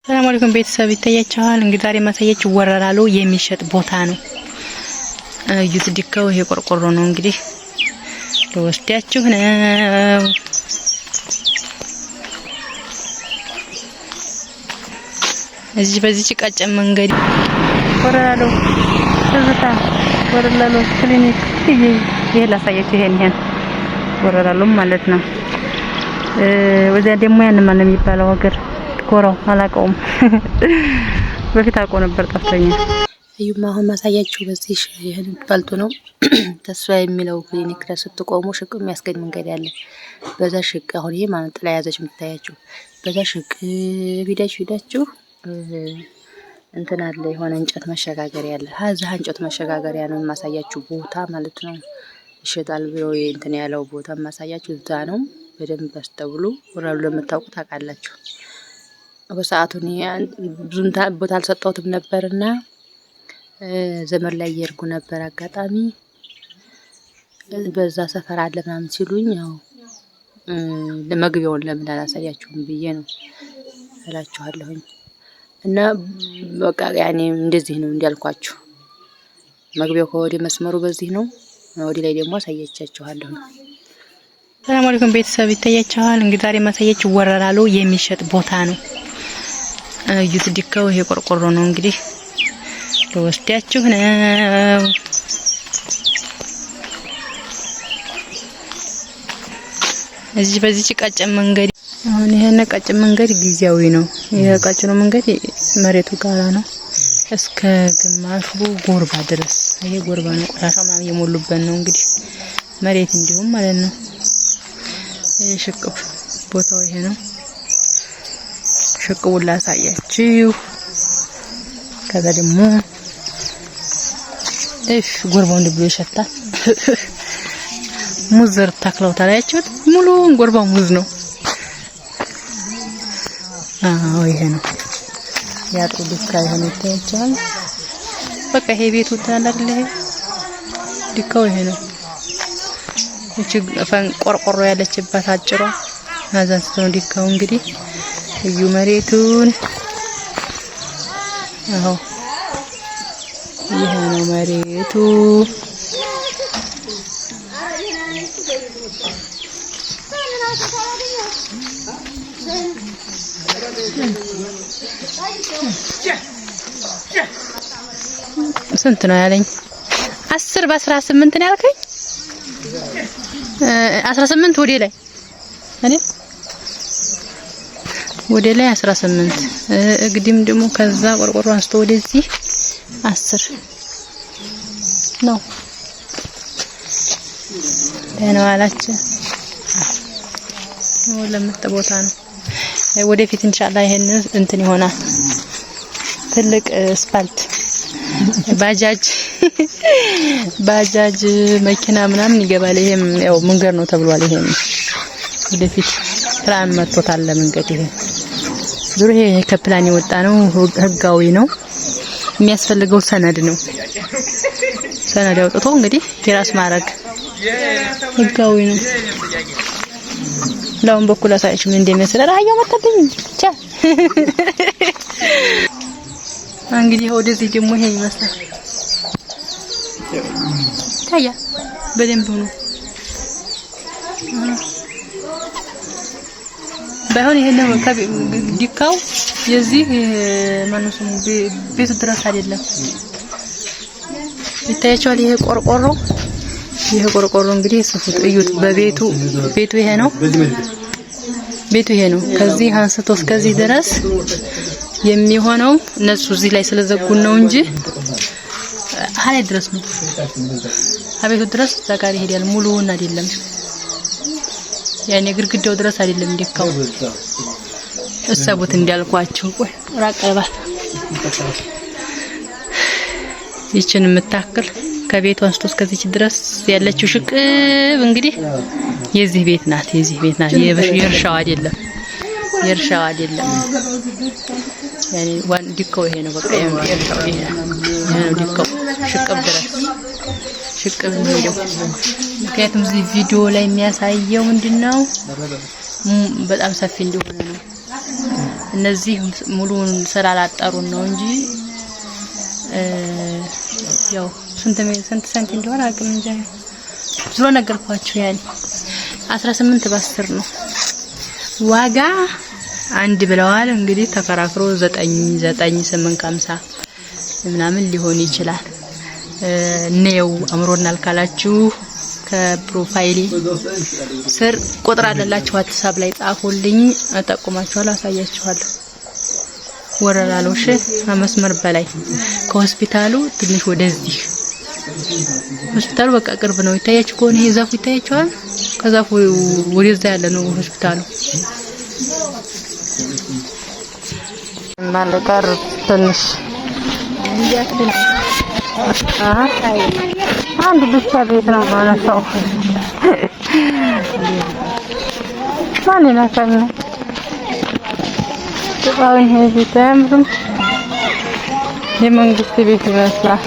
ሰላም አለይኩም ቤተሰብ ይታያችኋል። እንግዲህ ዛሬ ማሳያችሁ ወረራሎ የሚሸጥ ቦታ ነው። እዩት፣ ዲካው ይሄ ቆርቆሮ ነው። እንግዲህ ለወስዳችሁ ነው። እዚህ በዚህ ጭቃጨም መንገድ ወረራሎ ተዘታ ወረራሎ ክሊኒክ ይሄ ላሳያችሁ። ይሄን ወረራሎ ማለት ነው። ወዚያ ደግሞ ያን ማን ነው የሚባለው ሀገር ኮራው አላቀውም። በፊት አውቀው ነበር ጠፍቶኛል። እዩማ አሁን ማሳያችሁ በዚህ ይሄን ባልቶ ነው። ተስፋ የሚለው ክሊኒክ ላይ ስትቆሙ ሽቅ የሚያስገኝ መንገድ ያለ በዛ ሽቅ አሁን ይሄ ማለት ጥላ ያዘች የምታያችሁ በዛ ሽቅ ቪዲያችሁ እንትን አለ የሆነ እንጨት መሸጋገሪያ ያለ ሀዛ እንጨት መሸጋገሪያ ነው ማሳያችሁ ቦታ ማለት ነው። ይሸጣል ብሎ እንትን ያለው ቦታ ማሳያችሁ እዛ ነው። በደንብ አስተውሉ። ወራሉ ለምታውቁ ታውቃላችሁ። በሰዓቱ ብዙም ቦታ አልሰጠሁትም ነበርና ዘመድ ላይ እየሄድኩ ነበር። አጋጣሚ በዛ ሰፈር አለ ምናምን ሲሉኝ ያው ለመግቢያውን ለምን አላሳያችሁም ብዬ ነው እላችኋለሁኝ። እና በቃ ያኔ እንደዚህ ነው እንዲያልኳችሁ። መግቢያው ከወዲህ መስመሩ በዚህ ነው። ወዲህ ላይ ደግሞ አሳያቻችኋለሁ። ሰላም አለይኩም ቤተሰብ ይታያችኋል። እንግዲህ ዛሬ ማሳያችሁ ወረራሎ የሚሸጥ ቦታ ነው። እዩት፣ ዲካው ይሄ ቆርቆሮ ነው። እንግዲህ ለወስዳችሁ ነው። እዚህ በዚህ ጭቃጨም መንገድ አሁን ይሄ ቀጭን መንገድ ጊዜያዊ ነው። ይሄ ቀጭኑ መንገድ መሬቱ ጋራ ነው እስከ ግማሹ ጎርባ ድረስ። ይሄ ጎርባ ነው፣ ቆሻሻ ምናምን የሞሉበት ነው። እንግዲህ መሬት እንዲሁም ማለት ነው። ይሄ ሽቅብ ቦታው ይሄ ነው። ሽቅቡን ላሳያችሁ። ከዛ ደግሞ ጎርባው እንዲህ ብሎ ይሸታል። ሙዝ ዘር ታክለው ታላያችሁት። ሙሉውን ጎርባው ሙዝ ነው። ይሄ ነው ያጥሩ ዲካ ይሄን ይታያችኋል። በቃ ይሄ ቤቱ ታላላለ ዲካው ይሄ ነው። እቺ ቆርቆሮ ያለችበት አጭሯ አዛን ነው ዲካው። እንግዲህ እዩ መሬቱን አዎ ይሄ ነው መሬቱ። ስንት ነው ያለኝ? 10 በ18 ነው ያልከኝ? 18 ወደ ላይ እኔ ወደ ላይ 18 እግዲም ደግሞ ከዛ ቆርቆሮ አንስቶ ወደዚህ 10 ነው ደህና ዋላችሁ። ለምት ቦታ ነው። ወደፊት ኢንሻአላህ ይሄን እንትን ይሆናል ትልቅ ስፓልት ባጃጅ መኪና ምናምን ይገባል። ይሄም ያው መንገድ ነው ተብሏል። ይሄን ወደፊት ፕላን መጥቶታል ለመንገድ። ይሄ ዙሩ ይሄ ከፕላን የወጣ ነው፣ ህጋዊ ነው። የሚያስፈልገው ሰነድ ነው። ሰነድ ያውጥቶ እንግዲህ የራስ ማረግ ህጋዊ ነው። ላውን በኩል አሳይሽ ምን እንደሚመስል ራያው መጣብኝ ብቻ። እንግዲህ ወደዚህ ደግሞ ይሄ ይመስላል። ታያ በደንብ ነው ባይሆን ይሄ ነው ዲካው የዚህ ማንሱም ቤቱ ድረስ አይደለም። ይታያችኋል። ይሄ ቆርቆሮ እንግዲህ ስፉት እዩት። ቤቱ ይሄ ነው። ቤቱ ይሄ ነው። ከዚህ አንስቶ እስከዚህ ድረስ የሚሆነው እነሱ እዚህ ላይ ስለዘጉን ነው እንጂ ሀይ ድረስ ነው። አቤቱ ድረስ ዛጋሪ ሄዳል። ሙሉውን አይደለም ያኔ ግድግዳው ድረስ አይደለም ዲካው። እሰቡት እንዲያልኳችሁ። ቆይ ራቀባል ይችን የምታክል ከቤቱ አንስቶ እስከዚህ ድረስ ያለችው ሽቅብ እንግዲህ የዚህ ቤት ናት። የእርሻው አይደለም። ያኔ ዋን ዲካው ይሄ ነው። በቃ የእርሻው ይሄ ነው ዲካው ሽቅብ ድረስ ሽቅብ ነው። ምክንያቱም እዚህ ቪዲዮ ላይ የሚያሳየው ምንድነው በጣም ሰፊ እንደሆነ ነው። እነዚህ ሙሉውን ስላላጠሩን ነው እንጂ ያው ስንት ሰንት እንደሆነ አቅም እንጂ ዝሮ ነገርኳችሁ። ያኔ 18 በ10 ነው ዋጋ አንድ ብለዋል። እንግዲህ ተከራክሮ 850 ምናምን ሊሆን ይችላል። ነው አምሮናል ካላችሁ ከፕሮፋይሊ ስር ቁጥር አለላችሁ WhatsApp ላይ ጻፉልኝ፣ አጠቁማችኋለሁ፣ አሳያችኋለሁ። ወረላሎሽ መስመር በላይ ከሆስፒታሉ ትንሽ ወደዚህ ሆስፒታሉ በቃ ቅርብ ነው። ይታያችሁ ከሆነ ይሄ ዛፉ ይታያችኋል። ከዛፉ ወደዛ ያለ ነው ሆስፒታሉ። ማለቀር ትንሽ አንድ ብቻ ቤት ነው ማለት ነው። ማን ይነካል? አሁን ይሄ ቤት አያምርም? የመንግስት ቤት ይመስላል።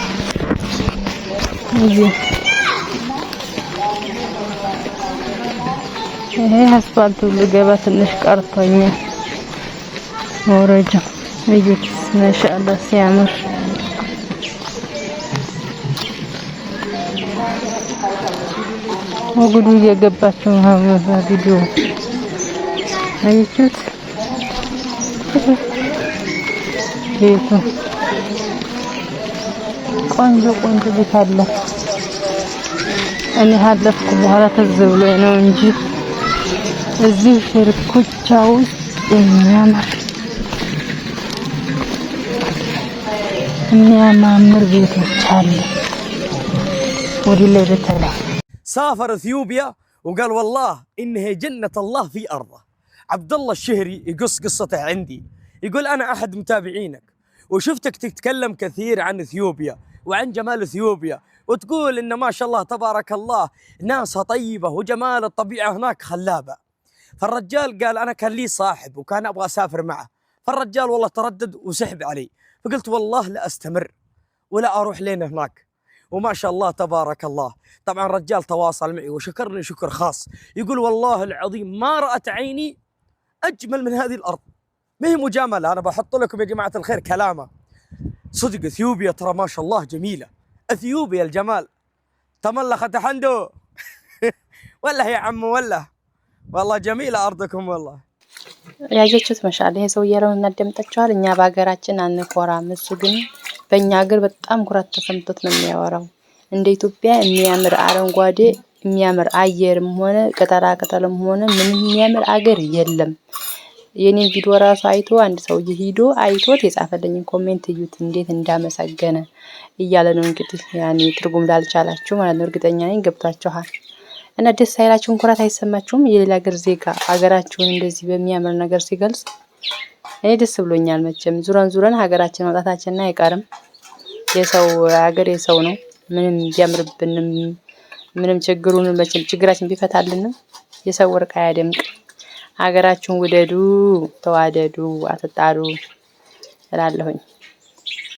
ይሄ አስፋልቱ ልገባ ትንሽ ቀርቶኛል። ወረጃ ልጆች ማሻአላ ሲያምር ወጉዱ እየገባችሁ ነው። ቪዲዮ አይቻት ቤቱ ቆንጆ ቤት አለ። እኔ ሀለፍኩ በኋላ ተዘብሎ ነው እንጂ እዚህ ሽርኩቻው የሚያማምር ቤቶች አሉ። ودي بتلا سافر اثيوبيا وقال والله انها جنة الله في ارضه. عبد الله الشهري يقص قصته عندي، يقول انا احد متابعينك وشفتك تتكلم كثير عن اثيوبيا وعن جمال اثيوبيا، وتقول ان ما شاء الله تبارك الله ناسها طيبه وجمال الطبيعه هناك خلابه. فالرجال قال انا كان لي صاحب وكان ابغى اسافر معه، فالرجال والله تردد وسحب علي، فقلت والله لا استمر ولا اروح لين هناك. وما شاء الله تبارك الله. طبعا الرجال تواصل معي وشكرني شكر خاص، يقول والله العظيم ما رأت عيني أجمل من هذه الأرض. ما هي مجاملة، أنا بحط لكم يا جماعة الخير كلامه صدق. اثيوبيا ترى ما شاء الله جميلة، اثيوبيا الجمال تملخت حندو ولا يا عم ولا والله جميلة أرضكم والله. ያያችሁት ማሻአላ ይሄ ሰው ያለው እናደምጣችኋል። እኛ በአገራችን አንኮራም፣ እሱ ግን በእኛ ሀገር በጣም ኩራት ተሰምቶት ነው የሚያወራው። እንደ ኢትዮጵያ የሚያምር አረንጓዴ የሚያምር አየርም ሆነ ቅጠላቅጠልም ሆነ ምንም የሚያምር አገር የለም። የኔን ቪዲዮ ራሱ አይቶ አንድ ሰው ሄዶ አይቶት የጻፈልኝ ኮሜንት እዩት እንዴት እንዳመሰገነ እያለ ነው። እንግዲህ ያኔ ትርጉም ላልቻላችሁ ማለት ነው እርግጠኛ ነኝ ገብታችኋል። እና ደስ አይላችሁም? ኩራት አይሰማችሁም? የሌላ ሀገር ዜጋ ሀገራችሁን እንደዚህ በሚያምር ነገር ሲገልጽ እኔ ደስ ብሎኛል። መቼም ዙረን ሀገራችን መውጣታችን አይቀርም። የሰው ሀገር የሰው ነው። ምንም ቢያምርብንም ምንም ችግራችን ቢፈታልንም የሰው ወርቅ አያደምቅ። ሀገራችሁን ውደዱ፣ ተዋደዱ፣ አትጣሉ እላለሁኝ።